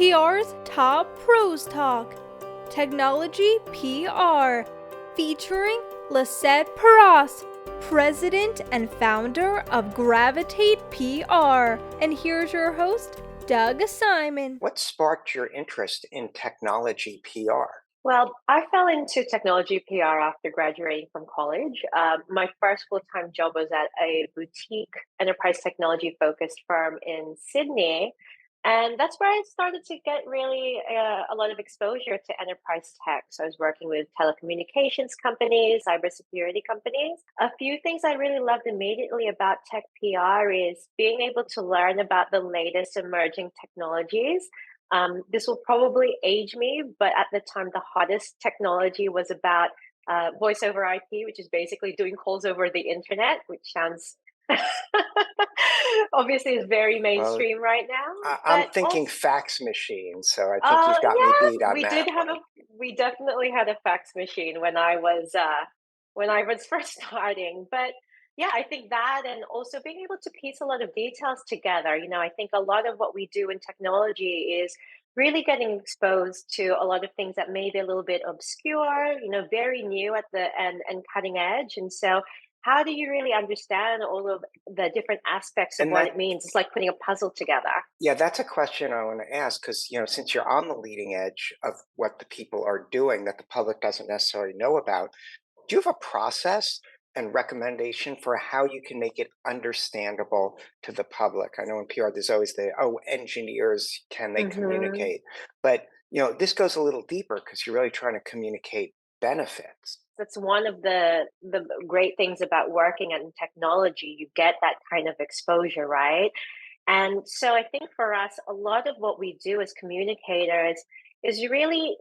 PR's Top Pros Talk, Technology PR, featuring Lisette Paras, President and Founder of Gravitate PR. And here's your host, Doug Simon. What sparked your interest in technology PR? Well, I fell into technology PR after graduating from college. My first full-time job was at a boutique enterprise technology-focused firm in Sydney. And that's where I started to get really a lot of exposure to enterprise tech. So I was working with telecommunications companies, cybersecurity companies. A few things I really loved immediately about tech PR is being able to learn about the latest emerging technologies. This will probably age me, but at the time, the hottest technology was about voice over IP, which is basically doing calls over the internet, which sounds obviously is very mainstream right now. I'm But thinking also, fax machines, so I think you've got me beat on we that did have one. we definitely had a fax machine when I was first starting. But yeah, I think that, and also being able to piece a lot of details together. I think a lot of what we do in technology is really getting exposed to a lot of things that may be a little bit obscure, very new at the and cutting edge. And so how do you really understand all of the different aspects of And what that, it means? It's like putting a puzzle together. yeah, that's a question I want to ask because, since you're on the leading edge of what the people are doing that the public doesn't necessarily know about, do you have a process and recommendation for how you can make it understandable to the public? I know in PR there's always engineers, can they Hmm. communicate? But, this goes a little deeper because you're really trying to communicate benefits. That's one of the great things about working in technology. You get that kind of exposure, right? And so I think for us, a lot of what we do as communicators is you really,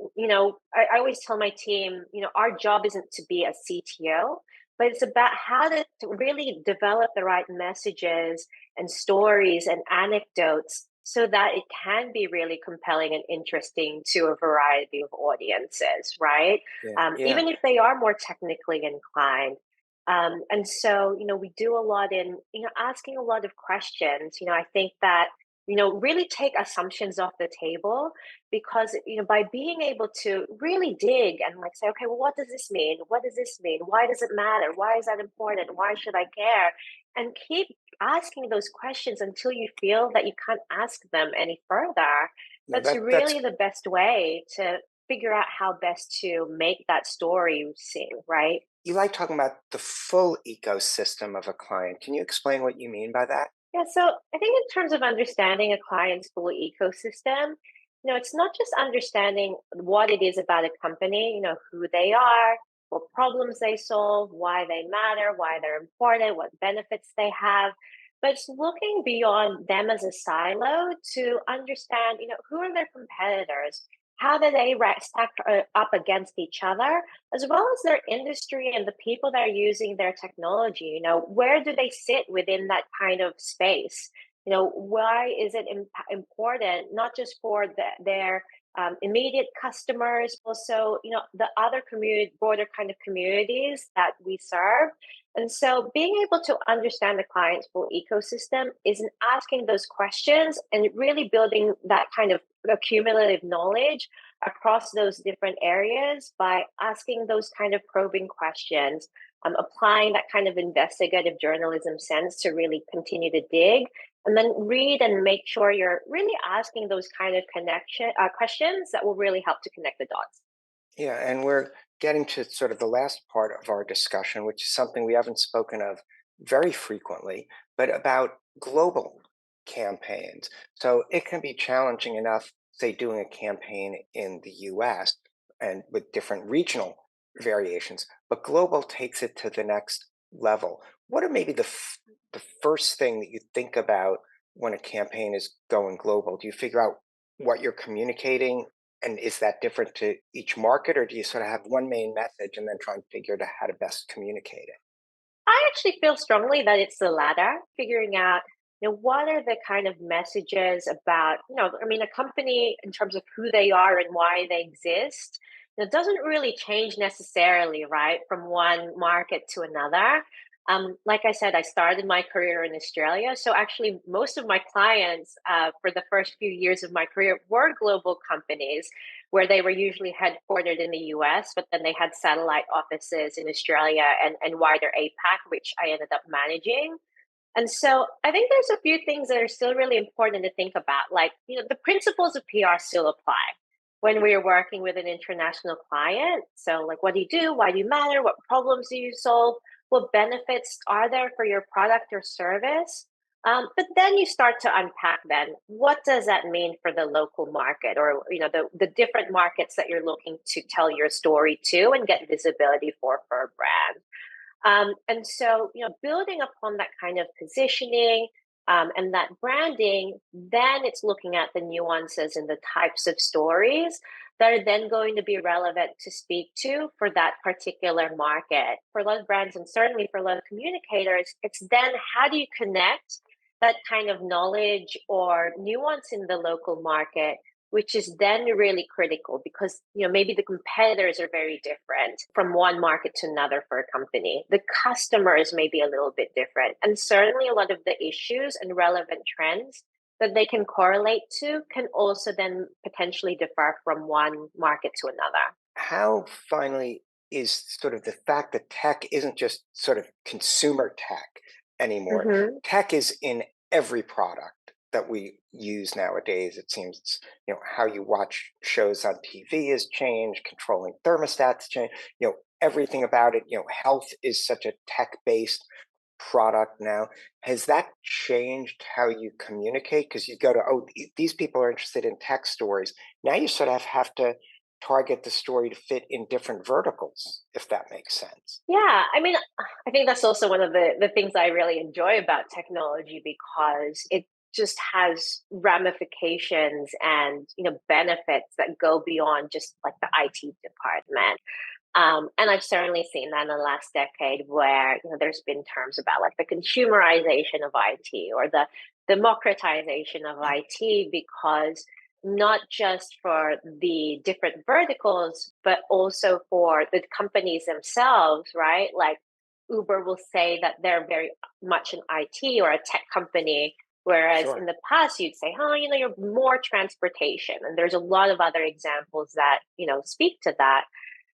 I always tell my team, our job isn't to be a CTO, but it's about how to really develop the right messages and stories and anecdotes so that it can be really compelling and interesting to a variety of audiences, right? Yeah, yeah. Even if they are more technically inclined. And so, we do a lot in, asking a lot of questions. I think that, really take assumptions off the table because, by being able to really dig and like say, okay, well, what does this mean? What does this mean? Why does it matter? Why is that important? Why should I care? And keep asking those questions until you feel that you can't ask them any further. No, That's that's really the best way to figure out how best to make that story sing, right? you like talking about the full ecosystem of a client. Can you explain what you mean by that? Yeah, so I think in terms of understanding a client's full ecosystem, it's not just understanding what it is about a company, who they are, what problems they solve, why they matter, why they're important, what benefits they have, but it's looking beyond them as a silo to understand, who are their competitors, how do they stack up against each other, as well as their industry and the people that are using their technology. Where do they sit within that kind of space? Why is it important, not just for their immediate customers, also, the other community, broader kind of communities that we serve. And so being able to understand the client's full ecosystem is in asking those questions and really building that kind of accumulative knowledge across those different areas by asking those kind of probing questions, applying that kind of investigative journalism sense to really continue to dig, and then read and make sure you're really asking those kind of questions that will really help to connect the dots. Yeah, and we're getting to sort of the last part of our discussion, which is something we haven't spoken of very frequently, but about global campaigns. So it can be challenging enough, say, doing a campaign in the US and with different regional variations, but global takes it to the next level. What are maybe the first thing that you think about when a campaign is going global? Do you figure out what you're communicating, and is that different to each market, or do you sort of have one main message and then try and figure out how to best communicate it? I actually feel strongly that it's the latter, figuring out, what are the kind of messages about, I mean, a company in terms of who they are and why they exist, it doesn't really change necessarily, right, from one market to another. Like I said, I started my career in Australia. So actually, most of my clients for the first few years of my career were global companies where they were usually headquartered in the US, but then they had satellite offices in Australia and wider APAC, which I ended up managing. And so I think there's a few things that are still really important to think about. Like, the principles of PR still apply when we are working with an international client. So, like, what do you do? Why do you matter? What problems do you solve? What benefits are there for your product or service? But then you start to unpack then what does that mean for the local market or the different markets that you're looking to tell your story to and get visibility for a brand. And so, building upon that kind of positioning and that branding, then it's looking at the nuances and the types of stories that are then going to be relevant to speak to for that particular market. For a lot of brands and certainly for a lot of communicators, it's then how do you connect that kind of knowledge or nuance in the local market, which is then really critical because maybe the competitors are very different from one market to another for a company. The customers may be a little bit different, and certainly a lot of the issues and relevant trends that they can correlate to can also then potentially differ from one market to another. How finally is sort of the fact that tech isn't just sort of consumer tech anymore? Hmm. Tech is in every product that we use nowadays. It seems how you watch shows on TV has changed, controlling thermostats change, everything about it. Health is such a tech-based product now. Has that changed how you communicate? Because you go to, oh, these people are interested in tech stories. Now you sort of have to target the story to fit in different verticals, if that makes sense. Yeah, I mean, I think that's also one of the things I really enjoy about technology because it just has ramifications and benefits that go beyond just like the IT department. And I've certainly seen that in the last decade where there's been terms about like the consumerization of IT or the democratization of IT because not just for the different verticals, but also for the companies themselves, right? Like Uber will say that they're very much an IT or a tech company, whereas in Sure. the past you'd say, oh, you're more transportation. And there's a lot of other examples that, speak to that.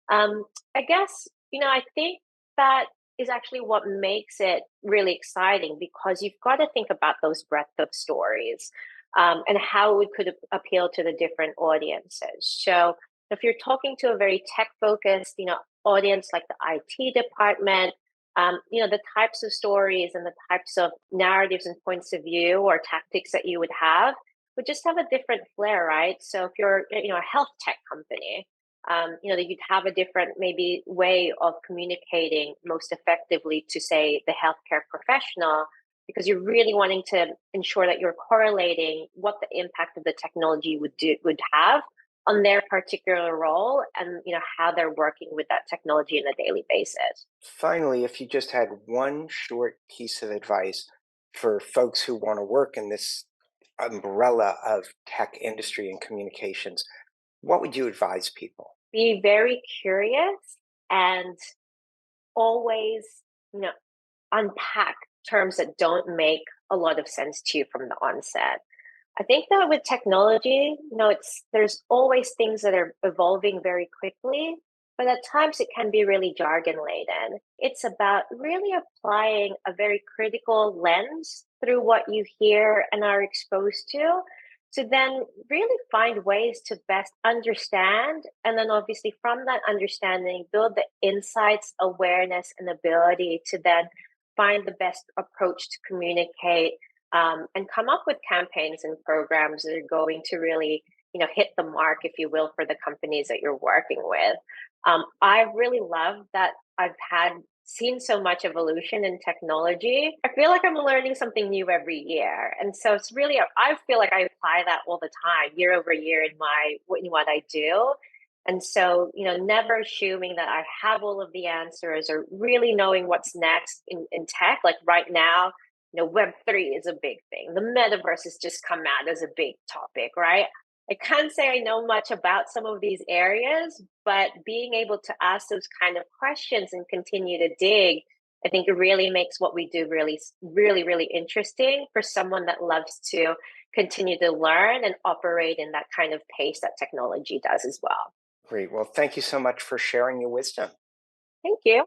I guess, I think that is actually what makes it really exciting because you've got to think about those breadth of stories and how it could appeal to the different audiences. So if you're talking to a very tech focused, audience like the IT department, the types of stories and the types of narratives and points of view or tactics that you would have would just have a different flair, right? So if you're, a health tech company, that you'd have a different maybe way of communicating most effectively to say the healthcare professional because you're really wanting to ensure that you're correlating what the impact of the technology would have on their particular role and how they're working with that technology on a daily basis. Finally, if you just had one short piece of advice for folks who want to work in this umbrella of tech industry and communications, what would you advise people? Be very curious and always you know unpack terms that don't make a lot of sense to you from the onset. I think that with technology, it's there's always things that are evolving very quickly, but at times it can be really jargon laden. It's about really applying a very critical lens through what you hear and are exposed to then really find ways to best understand. And then obviously from that understanding, build the insights, awareness, and ability to then find the best approach to communicate and come up with campaigns and programs that are going to really hit the mark, if you will, for the companies that you're working with. I really love that I've had seen so much evolution in technology. I feel like I'm learning something new every year, and so it's really I feel like I apply that all the time, year over year, in what I do. And so, never assuming that I have all of the answers or really knowing what's next in tech. Like right now, Web3 is a big thing. The metaverse has just come out as a big topic, right? I can't say I know much about some of these areas, but being able to ask those kind of questions and continue to dig I think it really makes what we do really interesting for someone that loves to continue to learn and operate in that kind of pace that technology does as well. Great. Well, thank you so much for sharing your wisdom. Thank you.